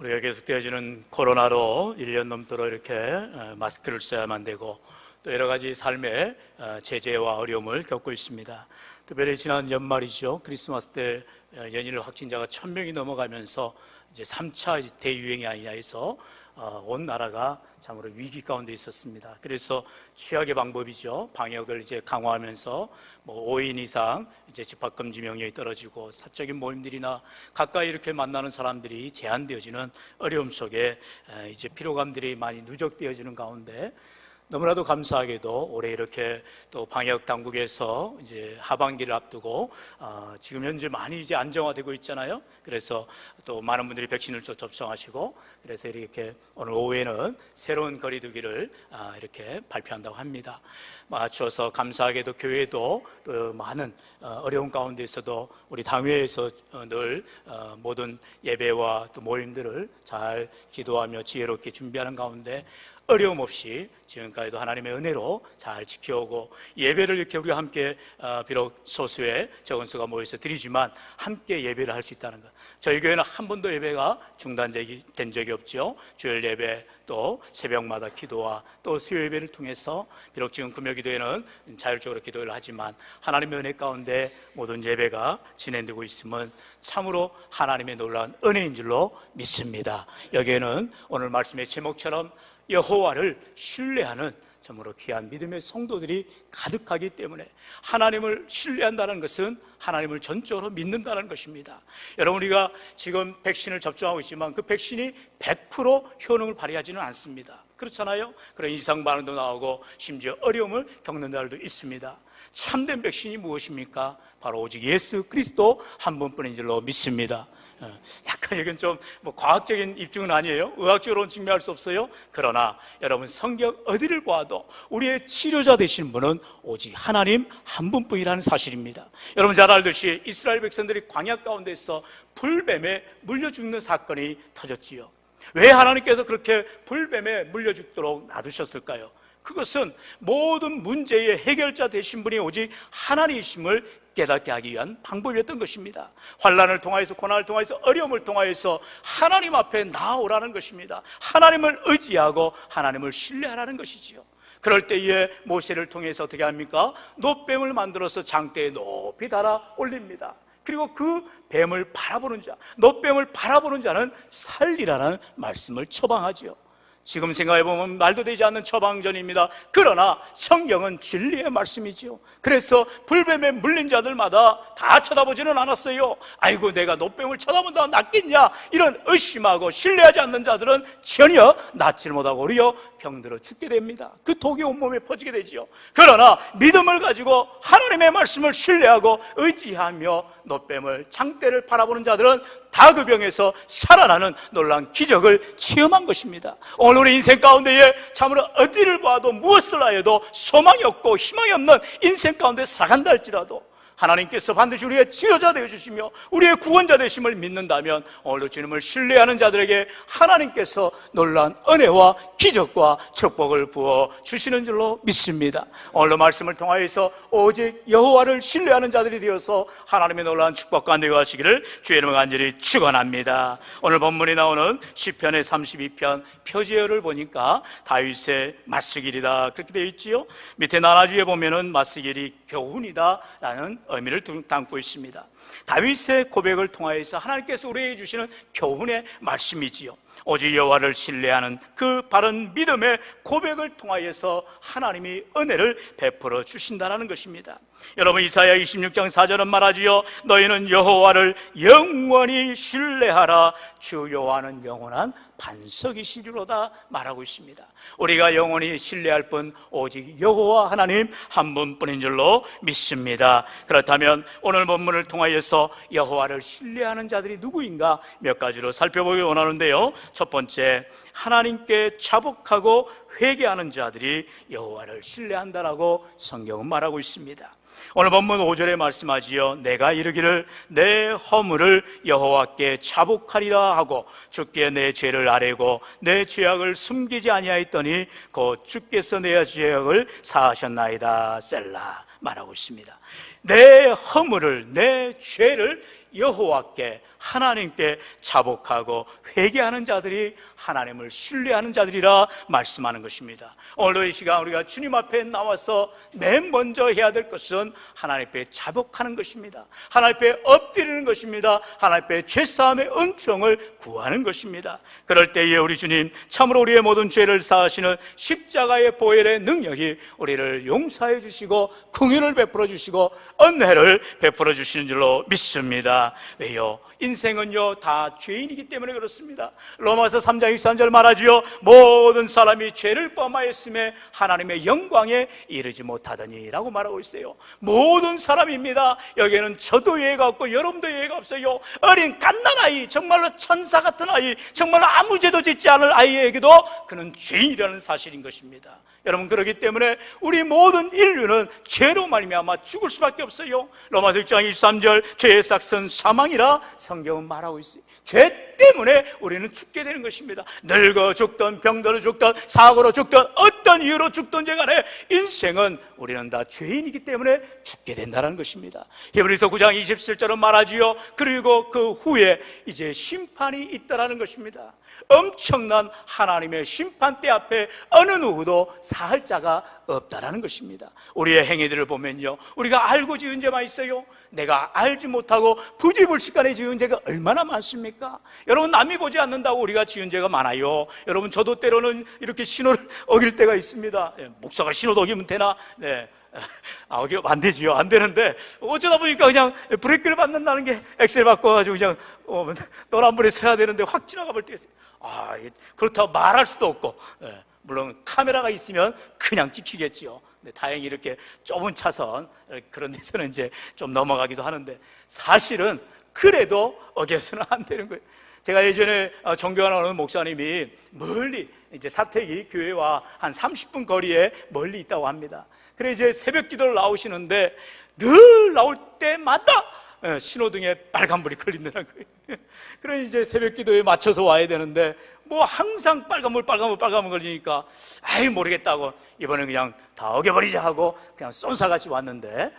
우리가 계속되어지는 코로나로 1년 넘도록 이렇게 마스크를 써야만 되고 또 여러 가지 삶의 제재와 어려움을 겪고 있습니다. 특별히 지난 연말이죠. 크리스마스 때 연일 확진자가 1000명이 넘어가면서 이제 3차 대유행이 아니냐 해서 온 나라가 참으로 위기 가운데 있었습니다. 그래서 최악의 방법이죠. 방역을 이제 강화하면서 5인 이상 이제 집합 금지 명령이 떨어지고 사적인 모임들이나 가까이 이렇게 만나는 사람들이 제한되어지는 어려움 속에 이제 피로감들이 많이 누적되어지는 가운데 너무나도 감사하게도 올해 이렇게 또 방역 당국에서 이제 하반기를 앞두고 지금 현재 많이 이제 안정화되고 있잖아요. 그래서 또 많은 분들이 백신을 접종하시고 그래서 이렇게 오늘 오후에는 새로운 거리두기를 이렇게 발표한다고 합니다. 맞춰서 감사하게도 교회도 또 많은 어려운 가운데서도 우리 당회에서 늘 모든 예배와 또 모임들을 잘 기도하며 지혜롭게 준비하는 가운데 어려움 없이 지금까지도 하나님의 은혜로 잘 지켜오고 예배를 이렇게 우리가 함께 비록 소수의 적은 수가 모여서 드리지만 함께 예배를 할 수 있다는 것. 저희 교회는 한 번도 예배가 중단된 적이 없죠. 주일 예배 또 새벽마다 기도와 또 수요 예배를 통해서 비록 지금 금요기도에는 자율적으로 기도를 하지만 하나님의 은혜 가운데 모든 예배가 진행되고 있음은 참으로 하나님의 놀라운 은혜인 줄로 믿습니다. 여기에는 오늘 말씀의 제목처럼 여호와를 신뢰하는 참으로 귀한 믿음의 성도들이 가득하기 때문에 하나님을 신뢰한다는 것은 하나님을 전적으로 믿는다는 것입니다. 여러분, 우리가 지금 백신을 접종하고 있지만 그 백신이 100% 효능을 발휘하지는 않습니다. 그렇잖아요. 그런 이상 반응도 나오고 심지어 어려움을 겪는 날도 있습니다. 참된 백신이 무엇입니까? 바로 오직 예수 그리스도 한 분뿐인 줄로 믿습니다. 약간 이건 좀 과학적인 입증은 아니에요. 의학적으로는 증명할 수 없어요. 그러나 여러분, 성경 어디를 보아도 우리의 치료자 되신 분은 오직 하나님 한 분뿐이라는 사실입니다. 여러분 잘 알듯이 이스라엘 백성들이 광야 가운데서 불뱀에 물려 죽는 사건이 터졌지요. 왜 하나님께서 그렇게 불뱀에 물려 죽도록 놔두셨을까요? 그것은 모든 문제의 해결자 되신 분이 오직 하나님이심을 깨닫게 하기 위한 방법이었던 것입니다. 환난을 통하여서, 고난을 통하여서, 어려움을 통하여서 하나님 앞에 나아오라는 것입니다. 하나님을 의지하고 하나님을 신뢰하라는 것이지요. 그럴 때에 모세를 통해서 어떻게 합니까? 놋뱀을 만들어서 장대에 높이 달아 올립니다. 그리고 그 뱀을 바라보는 자, 놋뱀을 바라보는 자는 살리라는 말씀을 처방하지요. 지금 생각해보면 말도 되지 않는 처방전입니다. 그러나 성경은 진리의 말씀이지요. 그래서 불뱀에 물린 자들마다 다 쳐다보지는 않았어요. 아이고, 내가 놋뱀을 쳐다본다고 낫겠냐, 이런 의심하고 신뢰하지 않는 자들은 전혀 낫지를 못하고 오히려 병들어 죽게 됩니다. 그 독이 온몸에 퍼지게 되지요. 그러나 믿음을 가지고 하나님의 말씀을 신뢰하고 의지하며 놋뱀을, 장대를 바라보는 자들은 다 그 병에서 살아나는 놀라운 기적을 체험한 것입니다. 오늘 우리 인생 가운데에 참으로 어디를 봐도 무엇을 하여도 소망이 없고 희망이 없는 인생 가운데 살아간다 할지라도 하나님께서 반드시 우리의 치료자 되어주시며 우리의 구원자 되심을 믿는다면 오늘도 주님을 신뢰하는 자들에게 하나님께서 놀라운 은혜와 기적과 축복을 부어주시는 줄로 믿습니다. 오늘도 말씀을 통하여서 오직 여호와를 신뢰하는 자들이 되어서 하나님의 놀라운 축복 가운데 가시기를 주의 이름으로 간절히 축원합니다. 오늘 본문이 나오는 시편의 32편 표제어를 보니까 다윗의 맞수길이다 그렇게 되어 있지요. 밑에 나라주에 보면은 맞수길이 교훈이다 라는 의미를 담고 있습니다. 다윗의 고백을 통하여서 하나님께서 우리에게 주시는 교훈의 말씀이지요. 오직 여호와를 신뢰하는 그 바른 믿음의 고백을 통하여서 하나님이 은혜를 베풀어 주신다는 것입니다. 여러분, 이사야 26장 4절은 말하지요. 너희는 여호와를 영원히 신뢰하라. 주 여호와는 영원한 반석이시리로다 말하고 있습니다. 우리가 영원히 신뢰할 분 오직 여호와 하나님 한 분뿐인 줄로 믿습니다. 그렇다면 오늘 본문을 통하여서 여호와를 신뢰하는 자들이 누구인가 몇 가지로 살펴보기 원하는데요. 첫 번째, 하나님께 자복하고 회개하는 자들이 여호와를 신뢰한다라고 성경은 말하고 있습니다. 오늘 본문 5절에 말씀하지요. 내가 이르기를 내 허물을 여호와께 자복하리라 하고 주께 내 죄를 아뢰고 내 죄악을 숨기지 아니하였더니 곧 주께서 내 죄악을 사하셨나이다 셀라 말하고 있습니다. 내 허물을, 내 죄를 여호와께 하나님께 자복하고 회개하는 자들이 하나님을 신뢰하는 자들이라 말씀하는 것입니다. 오늘도 이 시간 우리가 주님 앞에 나와서 맨 먼저 해야 될 것은 하나님 앞에 자복하는 것입니다. 하나님 앞에 엎드리는 것입니다. 하나님 앞에 죄사함의 은총을 구하는 것입니다. 그럴 때에 우리 주님 참으로 우리의 모든 죄를 사하시는 십자가의 보혈의 능력이 우리를 용서해 주시고 긍휼을 베풀어 주시고 은혜를 베풀어 주시는 줄로 믿습니다. 왜요? 인생은요 다 죄인이기 때문에 그렇습니다. 로마서 3장 23절 말하지요. 모든 사람이 죄를 범하였음에 하나님의 영광에 이르지 못하더니 라고 말하고 있어요. 모든 사람입니다. 여기에는 저도 예외가 없고 여러분도 예외가 없어요. 어린 갓난아이, 정말로 천사 같은 아이, 정말로 아무 죄도 짓지 않을 아이에게도 그는 죄인이라는 사실인 것입니다. 여러분, 그렇기 때문에 우리 모든 인류는 죄로 말미암아 죽을 수밖에 없어요. 로마서 6장 23절 죄의 삭은 사망이라 성경은 말하고 있어요. 죄 때문에 우리는 죽게 되는 것입니다. 늙어 죽든 병들어 죽든 사고로 죽든 어떤 이유로 죽든지 간에 인생은 우리는 다 죄인이기 때문에 죽게 된다는 것입니다. 히브리서 9장 27절은 말하지요. 그리고 그 후에 이제 심판이 있다라는 것입니다. 엄청난 하나님의 심판대 앞에 어느 누구도 사할 자가 없다라는 것입니다. 우리의 행위들을 보면요, 우리가 알고 지은 죄만 있어요. 내가 알지 못하고 부지불식간에 지은 죄가 얼마나 많습니까? 여러분, 남이 보지 않는다고 우리가 지은 죄가 많아요. 여러분, 저도 때로는 이렇게 신호를 어길 때가 있습니다. 목사가 신호도 어기면 되나? 네. 안 되지요. 안 되는데 어쩌다 보니까 그냥 브레이크를 밟는다는 게 엑셀 바꿔가지고 그냥 노란불에 서야 되는데 확 지나가 볼 때가 있어요. 그렇다고 말할 수도 없고, 물론 카메라가 있으면 그냥 찍히겠지요. 다행히 이렇게 좁은 차선 그런 데서는 이제 좀 넘어가기도 하는데, 사실은 그래도 어겨서는 안 되는 거예요. 제가 예전에 존경하는 목사님이 멀리 이제 사택이 교회와 한 30분 거리에 멀리 있다고 합니다. 그래 이제 새벽 기도를 나오시는데 늘 나올 때마다 신호등에 빨간불이 걸린다는 거예요. 그래 이제 새벽 기도에 맞춰서 와야 되는데 뭐 항상 빨간불 걸리니까 모르겠다고 이번엔 그냥 다 어겨버리자 하고 그냥 쏜살같이 왔는데,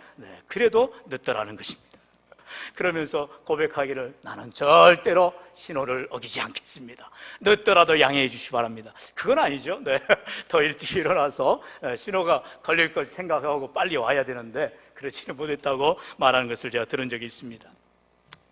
그래도 늦더라는 것입니다. 그러면서 고백하기를, 나는 절대로 신호를 어기지 않겠습니다. 늦더라도 양해해 주시기 바랍니다. 그건 아니죠. 더 일찍 일어나서 신호가 걸릴 걸 생각하고 빨리 와야 되는데 그렇지는 못했다고 말하는 것을 제가 들은 적이 있습니다.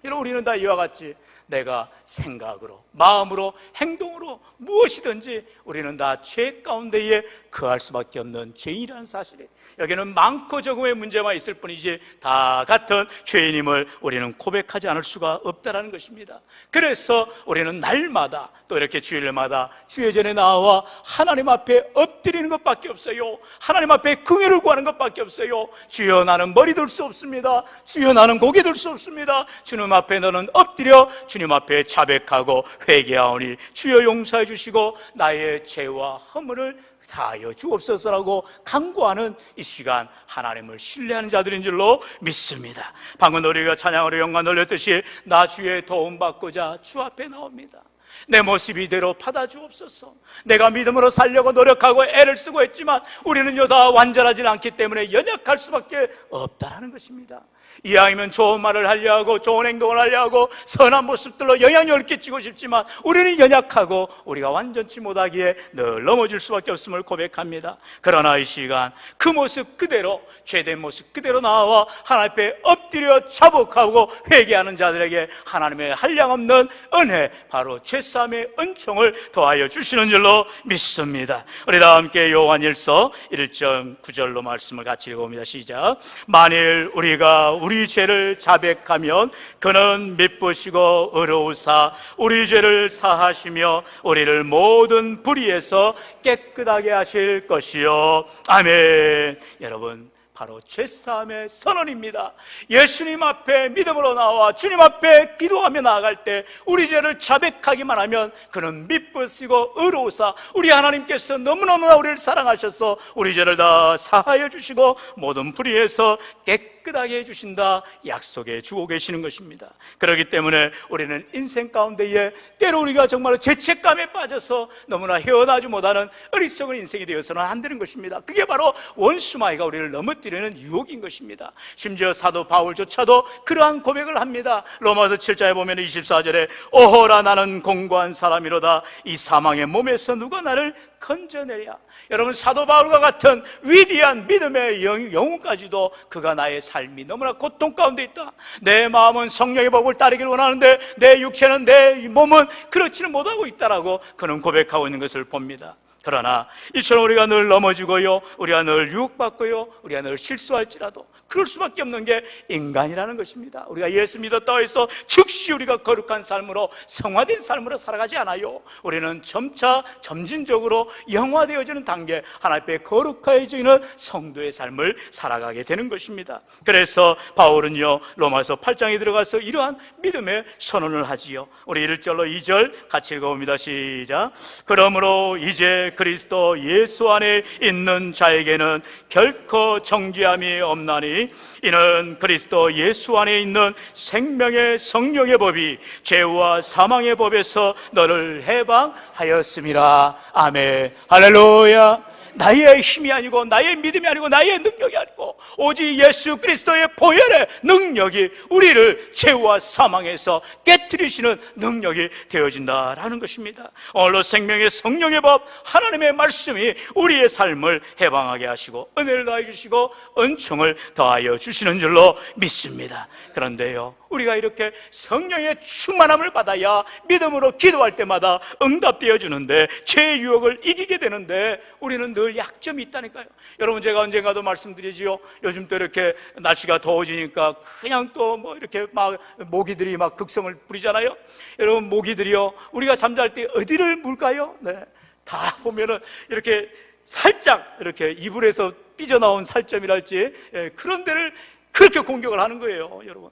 여러분, 우리는 다 이와 같이 내가 생각으로, 마음으로, 행동으로 무엇이든지 우리는 다 죄 가운데에 거할 수밖에 없는 죄인이라는 사실이에요. 여기는 많고 적음의 문제만 있을 뿐이지 다 같은 죄인임을 우리는 고백하지 않을 수가 없다는 것입니다. 그래서 우리는 날마다 또 이렇게 주일마다 주의 전에 나와 하나님 앞에 엎드리는 것밖에 없어요. 하나님 앞에 긍휼을 구하는 것밖에 없어요. 주여, 나는 머리 들 수 없습니다. 주여, 나는 고개 들 수 없습니다. 주님 앞에 너는 엎드려 주님 앞에 자백하고 회개하오니 주여 용서해 주시고 나의 죄와 허물을 사하여 주옵소서라고 간구하는 이 시간, 하나님을 신뢰하는 자들인 줄로 믿습니다. 방금 우리가 찬양으로 영광 돌렸듯이 나 주의 도움 받고자 주 앞에 나옵니다. 내 모습 이대로 받아주옵소서. 내가 믿음으로 살려고 노력하고 애를 쓰고 했지만 우리는 여다 완전하지 않기 때문에 연약할 수밖에 없다는 것입니다. 이왕이면 좋은 말을 하려 하고 좋은 행동을 하려 하고 선한 모습들로 영향력을 끼치고 싶지만 우리는 연약하고 우리가 완전치 못하기에 늘 넘어질 수밖에 없음을 고백합니다. 그러나 이 시간 그 모습 그대로, 죄된 모습 그대로 나와 하나님 앞에 엎드려 자복하고 회개하는 자들에게 하나님의 한량없는 은혜, 바로 죄사함의 은총을 더하여 주시는 줄로 믿습니다. 우리 다 함께 요한일서 1장 9절로 말씀을 같이 읽어봅니다. 시작. 만일 우리가 우리 죄를 자백하면 그는 미쁘시고 의로우사 우리 죄를 사하시며 우리를 모든 불의에서 깨끗하게 하실 것이요. 아멘. 여러분, 바로 죄사함의 선언입니다. 예수님 앞에 믿음으로 나와 주님 앞에 기도하며 나아갈 때 우리 죄를 자백하기만 하면 그는 미쁘시고 의로우사 우리 하나님께서 너무너무나 우리를 사랑하셔서 우리 죄를 다 사하여 주시고 모든 불의에서 깨끗하게 깨끗하게 해주신다 약속해 주고 계시는 것입니다. 그렇기 때문에 우리는 인생 가운데에 때로 우리가 정말 죄책감에 빠져서 너무나 헤어나지 못하는 어리석은 인생이 되어서는 안 되는 것입니다. 그게 바로 원수마귀가 우리를 넘어뜨리는 유혹인 것입니다. 심지어 사도 바울조차도 그러한 고백을 합니다. 로마서 7장에 보면 24절에 오호라 나는 공고한 사람이로다 이 사망의 몸에서 누가 나를 건져내랴. 여러분, 사도 바울과 같은 위대한 믿음의 영혼까지도 그가 나의 삶이 너무나 고통 가운데 있다, 내 마음은 성령의 법을 따르기를 원하는데 내 육체는, 내 몸은 그렇지는 못하고 있다라고 그는 고백하고 있는 것을 봅니다. 그러나 이처럼 우리가 늘 넘어지고요, 우리가 늘 유혹받고요, 우리가 늘 실수할지라도 그럴 수밖에 없는 게 인간이라는 것입니다. 우리가 예수 믿었다고 해서 즉시 우리가 거룩한 삶으로, 성화된 삶으로 살아가지 않아요. 우리는 점차 점진적으로 영화되어지는 단계, 하나님 앞에 거룩해지는 성도의 삶을 살아가게 되는 것입니다. 그래서 바울은요, 로마서 8장에 들어가서 이러한 믿음의 선언을 하지요. 우리 1절로 2절 같이 읽어봅니다. 시작. 그러므로 이제 그리스도 예수 안에 있는 자에게는 결코 정죄함이 없나니 이는 그리스도 예수 안에 있는 생명의 성령의 법이 죄와 사망의 법에서 너를 해방하였음이라. 아멘. 할렐루야. 나의 힘이 아니고 나의 믿음이 아니고 나의 능력이 아니고 오직 예수 그리스도의 보혈의 능력이 우리를 죄와 사망에서 깨트리시는 능력이 되어진다라는 것입니다. 오늘로 생명의 성령의 법, 하나님의 말씀이 우리의 삶을 해방하게 하시고 은혜를 더해 주시고 은총을 더하여 주시는 줄로 믿습니다. 그런데요, 우리가 이렇게 성령의 충만함을 받아야 믿음으로 기도할 때마다 응답되어 주는데, 죄의 유혹을 이기게 되는데 우리는 늘 약점이 있다니까요. 여러분, 제가 언젠가도 말씀드리지요. 요즘 또 이렇게 날씨가 더워지니까 그냥 또 뭐 이렇게 막 모기들이 막 극성을 부리잖아요. 여러분, 모기들이요, 우리가 잠잘 때 어디를 물까요? 네, 다 보면은 이렇게 살짝 이렇게 이불에서 삐져나온 살점이랄지 그런 데를 그렇게 공격을 하는 거예요, 여러분.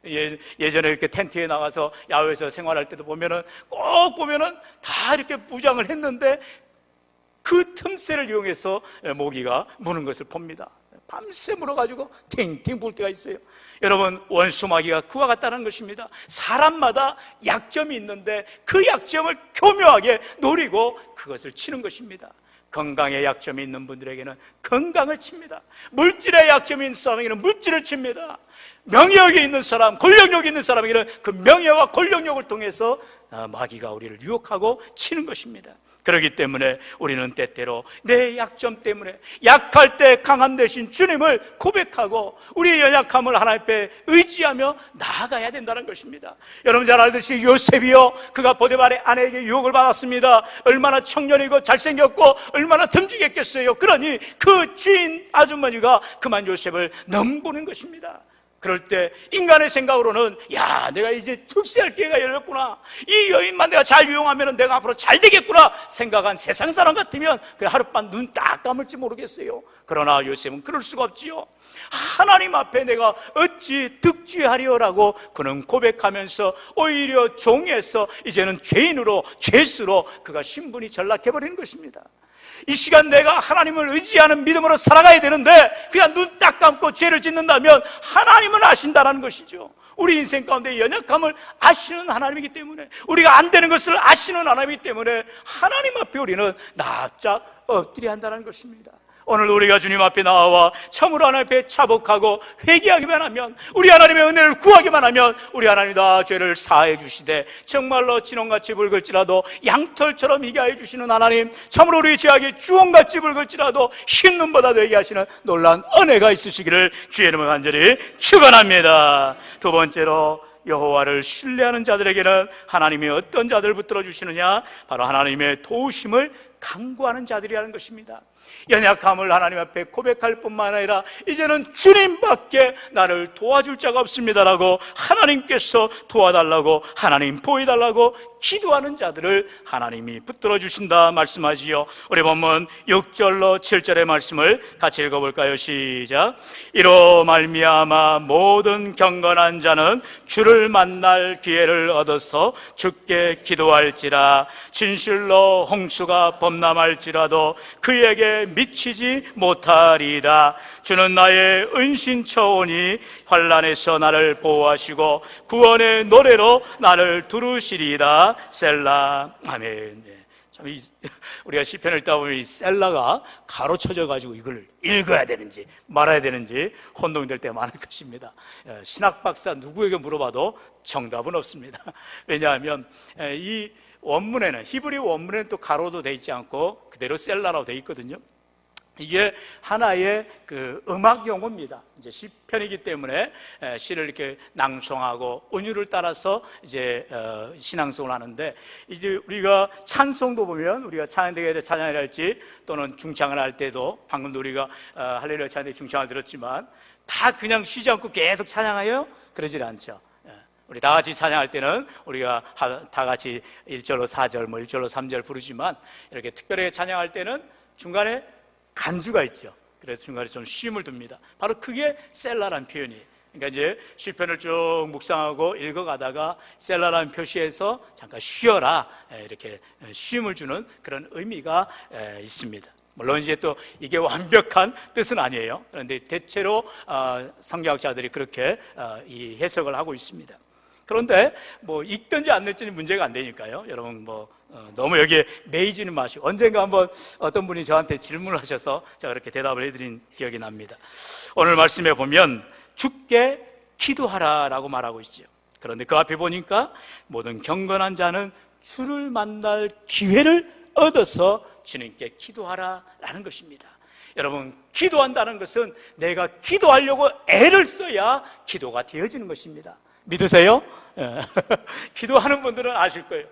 예전에 이렇게 텐트에 나가서 야외에서 생활할 때도 보면은 꼭 보면은 다 이렇게 무장을 했는데 그 틈새를 이용해서 모기가 무는 것을 봅니다. 밤새 물어가지고 팅팅 불 때가 있어요. 여러분, 원수마귀가 그와 같다는 것입니다. 사람마다 약점이 있는데 그 약점을 교묘하게 노리고 그것을 치는 것입니다. 건강에 약점이 있는 분들에게는 건강을 칩니다. 물질에 약점이 있는 사람에게는 물질을 칩니다. 명예욕이 있는 사람, 권력욕이 있는 사람에게는 그 명예와 권력욕을 통해서 마귀가 우리를 유혹하고 치는 것입니다. 그렇기 때문에 우리는 때때로 내 약점 때문에 약할 때 강함 되신 주님을 고백하고 우리의 연약함을 하나님 앞에 의지하며 나아가야 된다는 것입니다. 여러분 잘 알듯이 요셉이요, 그가 보디발의 아내에게 유혹을 받았습니다. 얼마나 청년이고 잘생겼고 얼마나 듬직했겠어요. 그러니 그 주인 아주머니가 그만 요셉을 넘보는 것입니다. 그럴 때 인간의 생각으로는 야, 내가 이제 흡수할 기회가 열렸구나, 이 여인만 내가 잘 이용하면 내가 앞으로 잘 되겠구나 생각한 세상 사람 같으면 그냥 하룻밤 눈 딱 감을지 모르겠어요. 그러나 요셉은 그럴 수가 없지요. 하나님 앞에 내가 어찌 득죄하리요라고 그는 고백하면서 오히려 종에서 이제는 죄인으로, 죄수로 그가 신분이 전락해버리는 것입니다. 이 시간 내가 하나님을 의지하는 믿음으로 살아가야 되는데 그냥 눈 딱 감고 죄를 짓는다면 하나님은 아신다는 것이죠. 우리 인생 가운데 연약함을 아시는 하나님이기 때문에, 우리가 안 되는 것을 아시는 하나님이기 때문에 하나님 앞에 우리는 납작 엎드려야 한다는 것입니다. 오늘 우리가 주님 앞에 나와 참으로 하나님 앞에 자복하고 회개하기만 하면, 우리 하나님의 은혜를 구하기만 하면 우리 하나님이 다 죄를 사해 주시되 정말로 진홍같이 붉을지라도 양털처럼 희게 하여 주시는 하나님, 참으로 우리 죄악이 주홍같이 붉을지라도 흰 눈보다 되게 하시는 놀라운 은혜가 있으시기를 주의 이름으로 간절히 축원합니다. 두 번째로, 여호와를 신뢰하는 자들에게는 하나님이 어떤 자들을 붙들어 주시느냐, 바로 하나님의 도우심을 간구하는 자들이라는 것입니다. 연약함을 하나님 앞에 고백할 뿐만 아니라 이제는 주님밖에 나를 도와줄 자가 없습니다라고 하나님께서 도와달라고, 하나님 보여달라고 기도하는 자들을 하나님이 붙들어 주신다 말씀하지요. 우리 본문 6절로 7절의 말씀을 같이 읽어볼까요? 시작. 이로 말미암아 모든 경건한 자는 주를 만날 기회를 얻어서 주께 기도할지라. 진실로 홍수가 범람할지라도 그에게 미치지 못하리이다. 주는 나의 은신처오니 환난에서 나를 보호하시고 구원의 노래로 나를 두르시리이다. 셀라. 아멘. 참 우리가 시편을 읽다 보면 이 셀라가 가로쳐져 가지고 이걸 읽어야 되는지 말아야 되는지 혼동될 때가 많을 것입니다. 신학 박사 누구에게 물어봐도 정답은 없습니다. 왜냐하면 이 원문에는, 히브리 원문에는 또 가로도 돼 있지 않고 그대로 셀라라고 돼 있거든요. 이게 하나의 그 음악 용어입니다. 이제 시편이기 때문에 시를 이렇게 낭송하고 은유를 따라서 이제 신앙송을 하는데, 이제 우리가 찬송도 보면 우리가 찬양대회 찬양을 할지 또는 중창을 할 때도 방금도 우리가 할렐루야 찬양대 중창을 들었지만 다 그냥 쉬지 않고 계속 찬양해요? 그러질 않죠. 우리 다 같이 찬양할 때는 우리가 다 같이 1절로 4절, 1절로 3절 부르지만 이렇게 특별하게 찬양할 때는 중간에 간주가 있죠. 그래서 중간에 좀 쉼을 둡니다. 바로 그게 셀라라는 표현이에요. 그러니까 이제 시편을 쭉 묵상하고 읽어가다가 셀라라는 표시에서 잠깐 쉬어라, 이렇게 쉼을 주는 그런 의미가 있습니다. 물론 이제 또 이게 완벽한 뜻은 아니에요. 그런데 대체로 성경학자들이 그렇게 이 해석을 하고 있습니다. 그런데 뭐 읽든지 안 읽든지 문제가 안 되니까요. 여러분 너무 여기에 매이지는 마시고, 언젠가 한번 어떤 분이 저한테 질문을 하셔서 제가 그렇게 대답을 해드린 기억이 납니다. 오늘 말씀에 보면 주께 기도하라라고 말하고 있죠. 그런데 그 앞에 보니까 모든 경건한 자는 주를 만날 기회를 얻어서 주님께 기도하라라는 것입니다. 여러분, 기도한다는 것은 내가 기도하려고 애를 써야 기도가 되어지는 것입니다. 믿으세요? 기도하는 분들은 아실 거예요.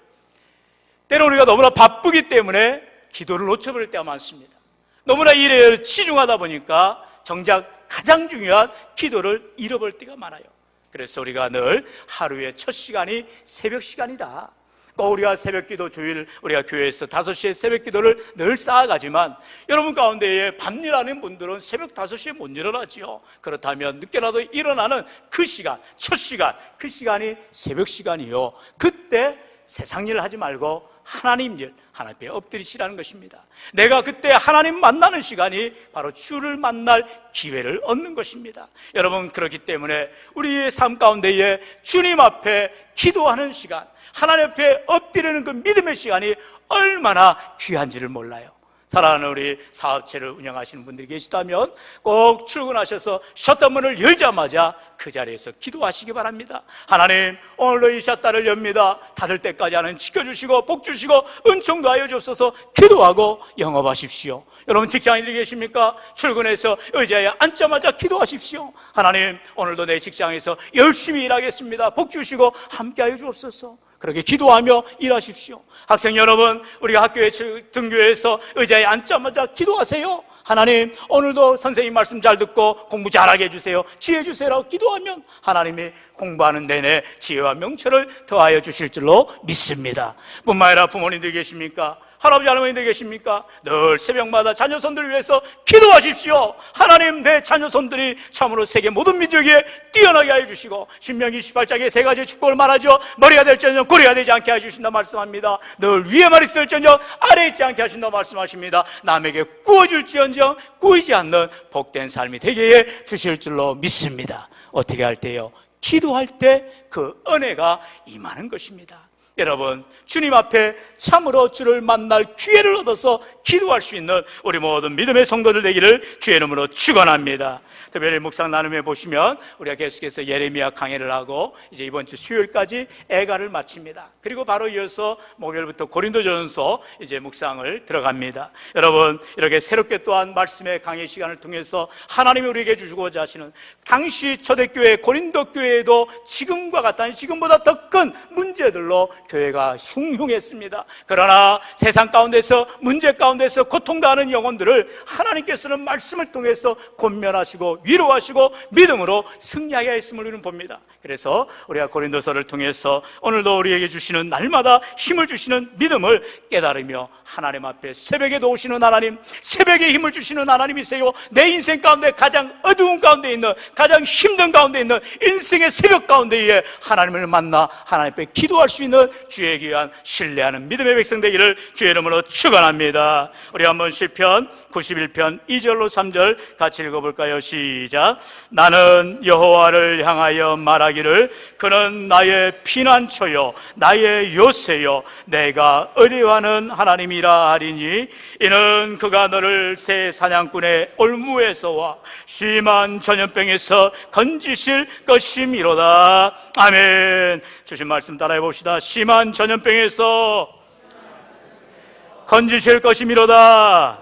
때로 우리가 너무나 바쁘기 때문에 기도를 놓쳐버릴 때가 많습니다. 너무나 일에 치중하다 보니까 정작 가장 중요한 기도를 잃어버릴 때가 많아요. 그래서 우리가 늘 하루의 첫 시간이 새벽 시간이다. 꼭 우리가 새벽기도 주일 우리가 교회에서 5시에 새벽기도를 늘 쌓아가지만 여러분 가운데에 밤일하는 분들은 새벽 5시에 못 일어나지요. 그렇다면 늦게라도 일어나는 그 시간, 첫 시간, 그 시간이 새벽 시간이요. 그때 세상 일 하지 말고 하나님 일, 하나님 앞에 엎드리시라는 것입니다. 내가 그때 하나님 만나는 시간이 바로 주를 만날 기회를 얻는 것입니다. 여러분, 그렇기 때문에 우리의 삶 가운데에 주님 앞에 기도하는 시간, 하나님 앞에 엎드리는 그 믿음의 시간이 얼마나 귀한지를 몰라요. 사랑하는 우리 사업체를 운영하시는 분들이 계시다면 꼭 출근하셔서 셔터문을 열자마자 그 자리에서 기도하시기 바랍니다. 하나님, 오늘도 이 셔터를 엽니다. 닫을 때까지 하나님 지켜주시고 복 주시고 은총도 하여 주옵소서. 기도하고 영업하십시오. 여러분, 직장인들이 계십니까? 출근해서 의자에 앉자마자 기도하십시오. 하나님, 오늘도 내 직장에서 열심히 일하겠습니다. 복 주시고 함께 하여 주옵소서. 그렇게 기도하며 일하십시오. 학생 여러분, 우리가 학교에 등교해서 의자에 앉자마자 기도하세요. 하나님, 오늘도 선생님 말씀 잘 듣고 공부 잘하게 해주세요. 지혜 주세요라고 기도하면 하나님이 공부하는 내내 지혜와 명철을 더하여 주실 줄로 믿습니다. 뿐만 아니라 부모님들 계십니까? 할아버지 할머니들 계십니까? 늘 새벽마다 자녀손들을 위해서 기도하십시오. 하나님, 내 자녀손들이 참으로 세계 모든 민족에 뛰어나게 하여 주시고, 신명기 28장에 3가지 축복을 말하죠. 머리가 될지언정 꼬리가 되지 않게 하여 주신다 말씀합니다. 늘 위에만 있을지언정 아래에 있지 않게 하신다 말씀하십니다. 남에게 구워줄지언정 구이지 않는 복된 삶이 되게 해 주실 줄로 믿습니다. 어떻게 할 때요? 기도할 때 그 은혜가 임하는 것입니다. 여러분, 주님 앞에 참으로 주를 만날 기회를 얻어서 기도할 수 있는 우리 모든 믿음의 성도들 되기를 주의 이름으로 축원합니다. 특별히 묵상 나눔에 보시면 우리가 계속해서 예레미야 강해를 하고 이제 이번 주 수요일까지 애가를 마칩니다. 그리고 바로 이어서 목요일부터 고린도전서 이제 묵상을 들어갑니다. 여러분, 이렇게 새롭게 또한 말씀의 강해 시간을 통해서 하나님이 우리에게 주시고자 하시는, 당시 초대교회 고린도 교회에도 지금과 같은, 지금보다 더 큰 문제들로 교회가 흉흉했습니다. 그러나 세상 가운데서, 문제 가운데서 고통당하는 영혼들을 하나님께서는 말씀을 통해서 권면하시고 위로하시고 믿음으로 승리하게 했음을 우리는 봅니다. 그래서 우리가 고린도서를 통해서 오늘도 우리에게 주시는, 날마다 힘을 주시는 믿음을 깨달으며 하나님 앞에 새벽에도 오시는 하나님, 새벽에 힘을 주시는 하나님이세요. 내 인생 가운데 가장 어두운 가운데 있는, 가장 힘든 가운데 있는 인생의 새벽 가운데에 하나님을 만나 하나님 앞에 기도할 수 있는 주의 귀한 신뢰하는 믿음의 백성 되기를 주의 이름으로 축원합니다. 우리 한번 시편 91편 2절로 3절 같이 읽어볼까요? 시작. 나는 여호와를 향하여 말하기를 그는 나의 피난처요 나의 요새요 내가 의뢰하는 하나님이라 하리니 이는 그가 너를 새 사냥꾼의 올무에서와 심한 전염병에서 건지실 것이미로다. 아멘. 주신 말씀 따라해 봅시다. 심한 전염병에서 건지실 것이미로다.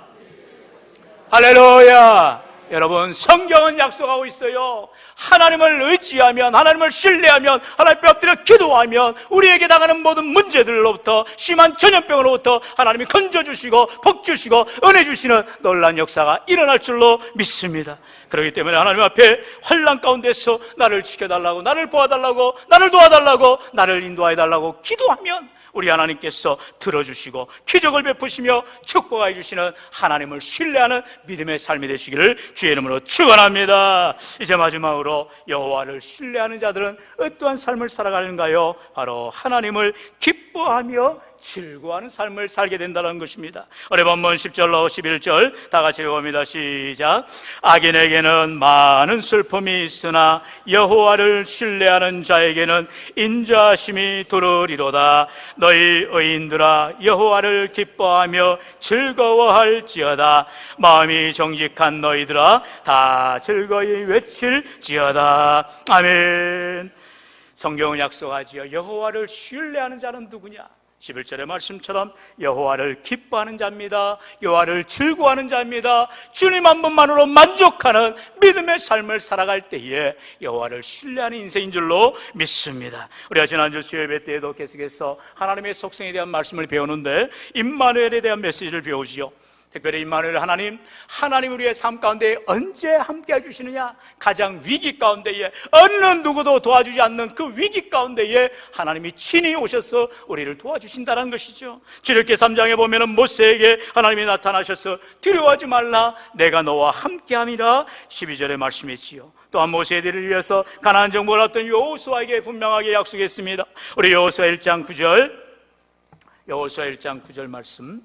할렐루야. 여러분, 성경은 약속하고 있어요. 하나님을 의지하면, 하나님을 신뢰하면, 하나님 앞에 엎드려 기도하면 우리에게 당하는 모든 문제들로부터, 심한 전염병으로부터 하나님이 건져주시고 복 주시고 은혜 주시는 놀라운 역사가 일어날 줄로 믿습니다. 그렇기 때문에 하나님 앞에 환난 가운데서 나를 지켜달라고, 나를 보아달라고, 나를 도와달라고, 나를 인도해달라고 기도하면 우리 하나님께서 들어주시고 기적을 베푸시며 축복해 주시는 하나님을 신뢰하는 믿음의 삶이 되시기를 주의 이름으로 축원합니다. 이제 마지막으로 여호와를 신뢰하는 자들은 어떠한 삶을 살아가는가요? 바로 하나님을 기뻐하며 즐거워하는 삶을 살게 된다는 것입니다. 우리 본문 10절로 11절 다 같이 읽어봅니다. 시작. 악인에게는 많은 슬픔이 있으나 여호와를 신뢰하는 자에게는 인자하심이 두르리로다. 너희 의인들아 여호와를 기뻐하며 즐거워할지어다. 마음이 정직한 너희들아 다 즐거이 외칠지어다. 아멘. 성경은 약속하지요. 여호와를 신뢰하는 자는 누구냐? 11절의 말씀처럼 여호와를 기뻐하는 자입니다. 여호와를 즐거워하는 자입니다. 주님 한 분만으로 만족하는 믿음의 삶을 살아갈 때에 여호와를 신뢰하는 인생인 줄로 믿습니다. 우리가 지난주 수요예배 때에도 계속해서 하나님의 속성에 대한 말씀을 배우는데 임마누엘에 대한 메시지를 배우지요. 특별히 임마누엘 하나님 우리의 삶 가운데 언제 함께 해주시느냐? 가장 위기 가운데에 어느 누구도 도와주지 않는 그 위기 가운데에 하나님이 친히 오셔서 우리를 도와주신다는 것이죠. 출애굽기 3장에 보면 모세에게 하나님이 나타나셔서 두려워하지 말라 내가 너와 함께함이라 12절의 말씀이지요. 또한 모세들을 위해서 가나안 정복을 앞둔 여호수아에게 분명하게 약속했습니다. 우리 여호수아 1장 9절 말씀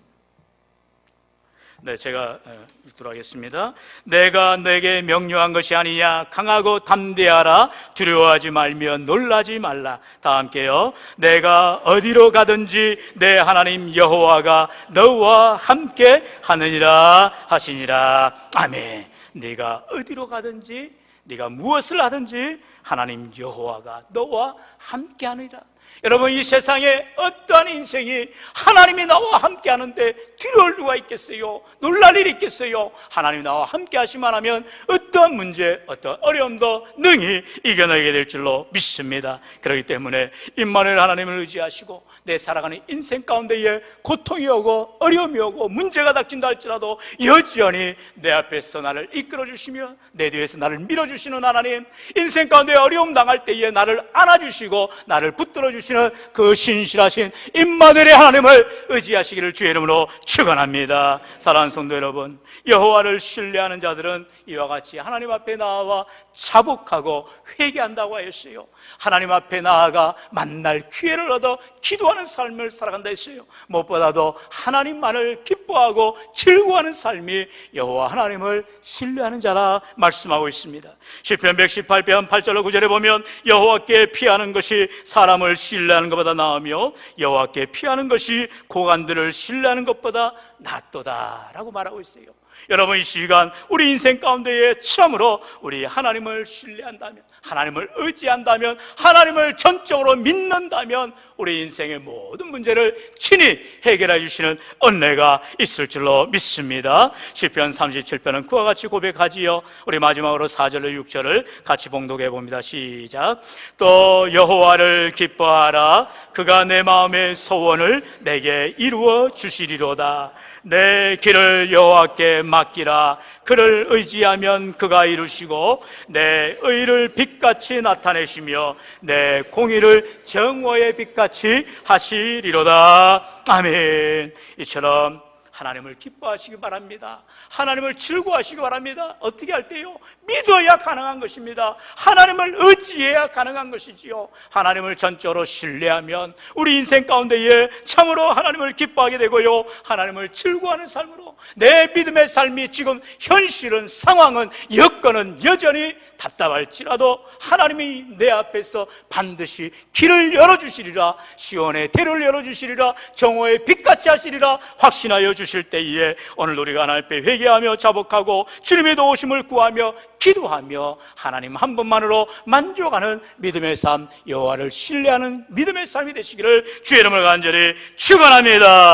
제가 읽도록 하겠습니다. 내가 내게 명령한 것이 아니냐? 강하고 담대하라. 두려워하지 말며 놀라지 말라. 다 함께요. 내가 어디로 가든지 내 하나님 여호와가 너와 함께 하느니라 하시니라. 아멘. 네가 어디로 가든지, 네가 무엇을 하든지 하나님 여호와가 너와 함께 하느니라. 여러분, 이 세상에 어떠한 인생이 하나님이 나와 함께 하는데 두려울 누가 있겠어요? 놀랄 일이 있겠어요? 하나님이 나와 함께 하시만 하면 어떠한 문제, 어떠한 어려움도 능히 이겨내게 될 줄로 믿습니다. 그렇기 때문에 임마누엘 하나님을 의지하시고 내 살아가는 인생 가운데에 고통이 오고 어려움이 오고 문제가 닥친다 할지라도 여전히 내 앞에서 나를 이끌어주시며 내 뒤에서 나를 밀어주시는 하나님, 인생 가운데 어려움 당할 때에 나를 안아주시고 나를 붙들어주시는 그 신실하신 임마누엘의 하나님을 의지하시기를 주의 이름으로 축원합니다. 사랑하는 성도 여러분, 여호와를 신뢰하는 자들은 이와 같이 하나님 앞에 나아와 자복하고 회개한다고 하였어요. 하나님 앞에 나아가 만날 기회를 얻어 기도하는 삶을 살아간다 했어요. 무엇보다도 하나님만을 기뻐하고 즐거워하는 삶이 여호와 하나님을 신뢰하는 자라 말씀하고 있습니다. 시편 118편 8절로 9절에 보면 여호와께 피하는 것이 사람을 신뢰하는 것보다 나으며 여호와께 피하는 것이 고관들을 신뢰하는 것보다 낫도다 라고 말하고 있어요. 여러분, 이 시간 우리 인생 가운데에 참으로 우리 하나님을 신뢰한다면, 하나님을 의지한다면, 하나님을 전적으로 믿는다면 우리 인생의 모든 문제를 친히 해결해 주시는 은혜가 있을 줄로 믿습니다. 시편 37편은 그와 같이 고백하지요. 우리 마지막으로 4절로 6절을 같이 봉독해 봅니다. 시작. 또 여호와를 기뻐하라. 그가 내 마음의 소원을 내게 이루어 주시리로다. 내 길을 여호와께 맡기라. 그를 의지하면 그가 이루시고 내 의를 빛같이 나타내시며 내 공의를 정오의 빛같이 하시리로다. 아멘. 이처럼 하나님을 기뻐하시기 바랍니다. 하나님을 즐거워하시기 바랍니다. 어떻게 할 때요? 믿어야 가능한 것입니다. 하나님을 의지해야 가능한 것이지요. 하나님을 전적으로 신뢰하면 우리 인생 가운데에 참으로 하나님을 기뻐하게 되고요, 하나님을 즐거워하는 삶으로 내 믿음의 삶이 지금 현실은, 상황은, 여건은 여전히 답답할지라도 하나님이 내 앞에서 반드시 길을 열어주시리라, 시온의 대를 열어주시리라, 정오의 빛같이 하시리라 확신하여 주실 때에 오늘 우리가 하나님 앞에 회개하며 자복하고 주님의 도우심을 구하며 기도하며 하나님 한 분만으로 만족하는 믿음의 삶, 여호와를 신뢰하는 믿음의 삶이 되시기를 주의 이름을 간절히 축원합니다.